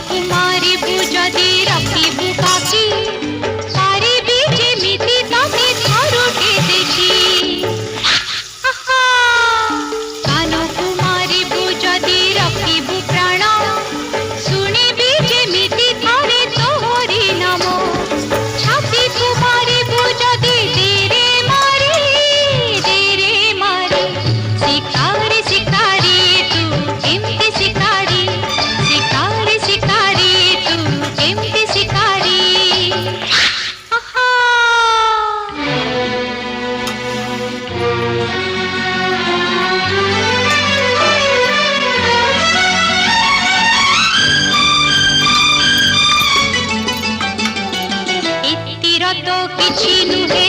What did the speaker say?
कुमारी बुझदी रखिबु बाकी पारिबी जेमिति तते थरुटे देखी कानो कुमारी बुझदी रखिबु प्राण शुणिबी जेमिति थारे तोहरी नाम छाती कुमारी बुझदी देरे मारी शिकारी शिकारी तू केमती शिकारी शिकारी शिकारी तू केमती शिकारी आहा इतिर तो किछि नुहे